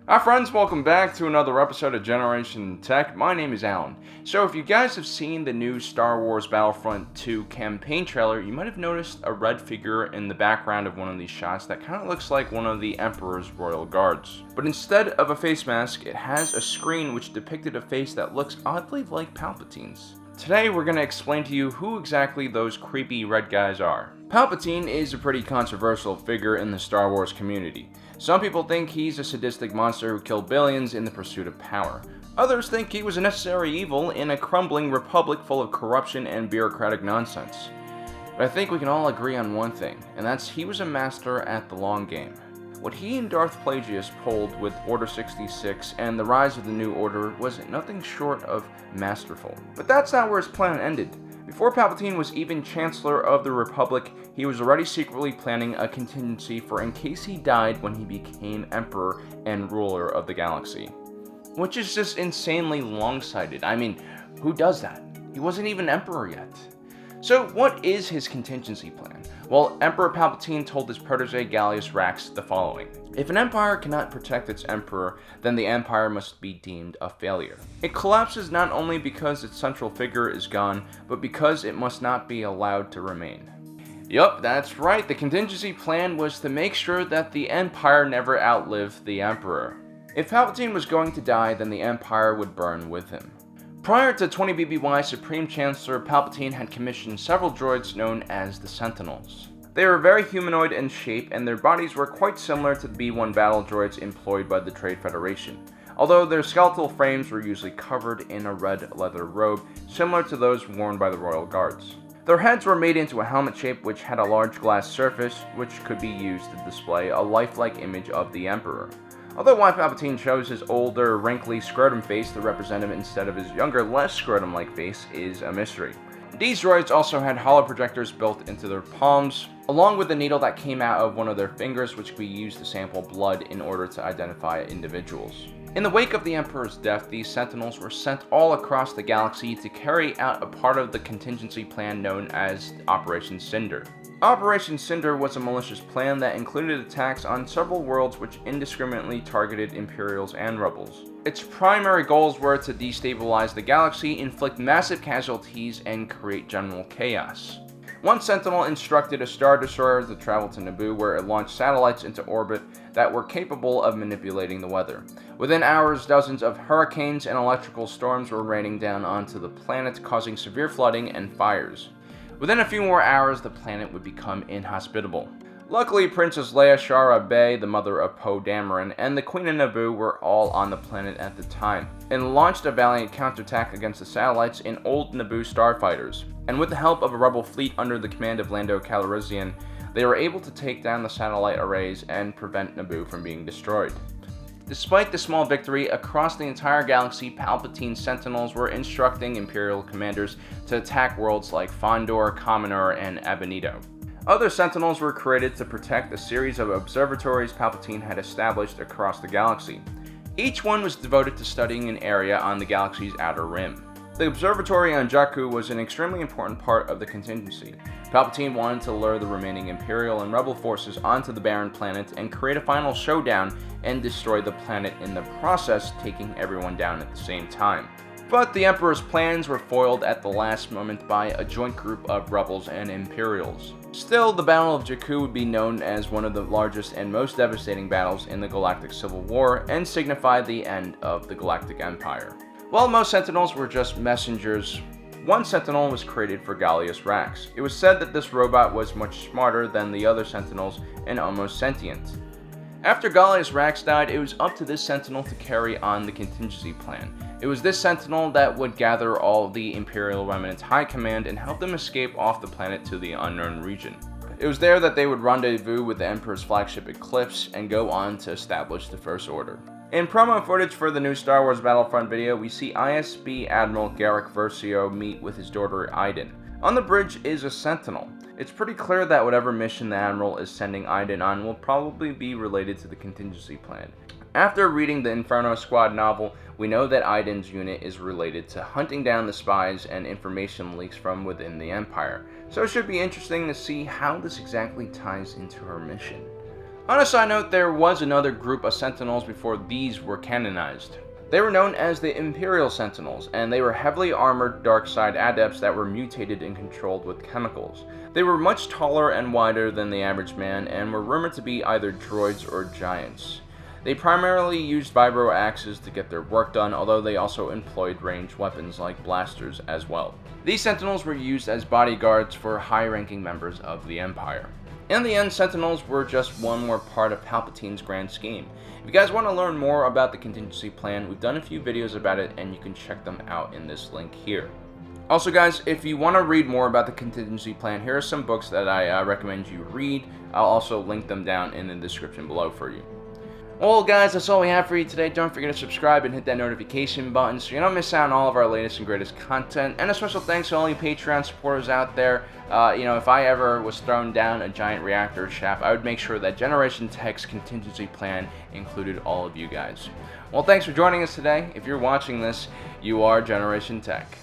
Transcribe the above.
Hi friends, welcome back to another episode of Generation Tech. My name is Alan. So if you guys have seen the new Star Wars Battlefront II campaign trailer, you might have noticed a red figure in the background of one of these shots that kind of looks like one of the Emperor's royal guards. But instead of a face mask, it has a screen which depicted a face that looks oddly like Palpatine's. Today we're going to explain to you who exactly those creepy red guys are. Palpatine is a pretty controversial figure in the Star Wars community. Some people think he's a sadistic monster who killed billions in the pursuit of power. Others think he was a necessary evil in a crumbling republic full of corruption and bureaucratic nonsense. But I think we can all agree on one thing, and that's he was a master at the long game. What he and Darth Plagueis pulled with Order 66 and the rise of the New Order was nothing short of masterful. But that's not where his plan ended. Before Palpatine was even Chancellor of the Republic, he was already secretly planning a contingency for in case he died when he became Emperor and ruler of the galaxy. Which is just insanely long-sighted. I mean, who does that? He wasn't even Emperor yet. So what is his contingency plan? Well, Emperor Palpatine told his protege Gallius Rax the following. If an empire cannot protect its emperor, then the empire must be deemed a failure. It collapses not only because its central figure is gone, but because it must not be allowed to remain. Yup, that's right, the contingency plan was to make sure that the empire never outlived the emperor. If Palpatine was going to die, then the empire would burn with him. Prior to 20 BBY Supreme Chancellor, Palpatine had commissioned several droids known as the Sentinels. They were very humanoid in shape, and their bodies were quite similar to the B-1 battle droids employed by the Trade Federation, although their skeletal frames were usually covered in a red leather robe, similar to those worn by the Royal Guards. Their heads were made into a helmet shape which had a large glass surface, which could be used to display a lifelike image of the Emperor. Although why Palpatine chose his older, wrinkly scrotum face to represent him instead of his younger, less scrotum-like face is a mystery. These droids also had hollow projectors built into their palms, along with a needle that came out of one of their fingers which could be used to sample blood in order to identify individuals. In the wake of the Emperor's death, these Sentinels were sent all across the galaxy to carry out a part of the contingency plan known as Operation Cinder. Operation Cinder was a malicious plan that included attacks on several worlds which indiscriminately targeted Imperials and Rebels. Its primary goals were to destabilize the galaxy, inflict massive casualties, and create general chaos. One Sentinel instructed a Star Destroyer to travel to Naboo, where it launched satellites into orbit that were capable of manipulating the weather. Within hours, dozens of hurricanes and electrical storms were raining down onto the planet, causing severe flooding and fires. Within a few more hours, the planet would become inhospitable. Luckily, Princess Leia Shara Bey, the mother of Poe Dameron, and the Queen of Naboo were all on the planet at the time, and launched a valiant counterattack against the satellites in old Naboo starfighters. And with the help of a rebel fleet under the command of Lando Calrissian, they were able to take down the satellite arrays and prevent Naboo from being destroyed. Despite the small victory, across the entire galaxy, Palpatine's Sentinels were instructing Imperial commanders to attack worlds like Fondor, Commenor, and Abenido. Other Sentinels were created to protect a series of observatories Palpatine had established across the galaxy. Each one was devoted to studying an area on the galaxy's outer rim. The observatory on Jakku was an extremely important part of the contingency. Palpatine wanted to lure the remaining Imperial and Rebel forces onto the barren planet and create a final showdown and destroy the planet in the process, taking everyone down at the same time. But the Emperor's plans were foiled at the last moment by a joint group of Rebels and Imperials. Still, the Battle of Jakku would be known as one of the largest and most devastating battles in the Galactic Civil War and signify the end of the Galactic Empire. While most Sentinels were just messengers, one Sentinel was created for Gallius Rax. It was said that this robot was much smarter than the other Sentinels and almost sentient. After Gallius Rax died, it was up to this Sentinel to carry on the contingency plan. It was this Sentinel that would gather all the Imperial Remnant's high command and help them escape off the planet to the unknown region. It was there that they would rendezvous with the Emperor's flagship Eclipse and go on to establish the First Order. In promo footage for the new Star Wars Battlefront video, we see ISB Admiral Garrick Versio meet with his daughter Iden. On the bridge is a Sentinel. It's pretty clear that whatever mission the Admiral is sending Iden on will probably be related to the contingency plan. After reading the Inferno Squad novel, we know that Iden's unit is related to hunting down the spies and information leaks from within the Empire, so it should be interesting to see how this exactly ties into her mission. On a side note, there was another group of Sentinels before these were canonized. They were known as the Imperial Sentinels, and they were heavily armored dark side adepts that were mutated and controlled with chemicals. They were much taller and wider than the average man, and were rumored to be either droids or giants. They primarily used vibro axes to get their work done, although they also employed ranged weapons like blasters as well. These Sentinels were used as bodyguards for high-ranking members of the Empire. In the end, Sentinels were just one more part of Palpatine's grand scheme. If you guys want to learn more about the contingency plan, we've done a few videos about it, and you can check them out in this link here. Also guys, if you want to read more about the contingency plan, here are some books that I recommend you read. I'll also link them down in the description below for you. Well guys, that's all we have for you today. Don't forget to subscribe and hit that notification button so you don't miss out on all of our latest and greatest content. And a special thanks to all you Patreon supporters out there. If I ever was thrown down a giant reactor shaft, I would make sure that Generation Tech's contingency plan included all of you guys. Well, thanks for joining us today. If you're watching this, you are Generation Tech.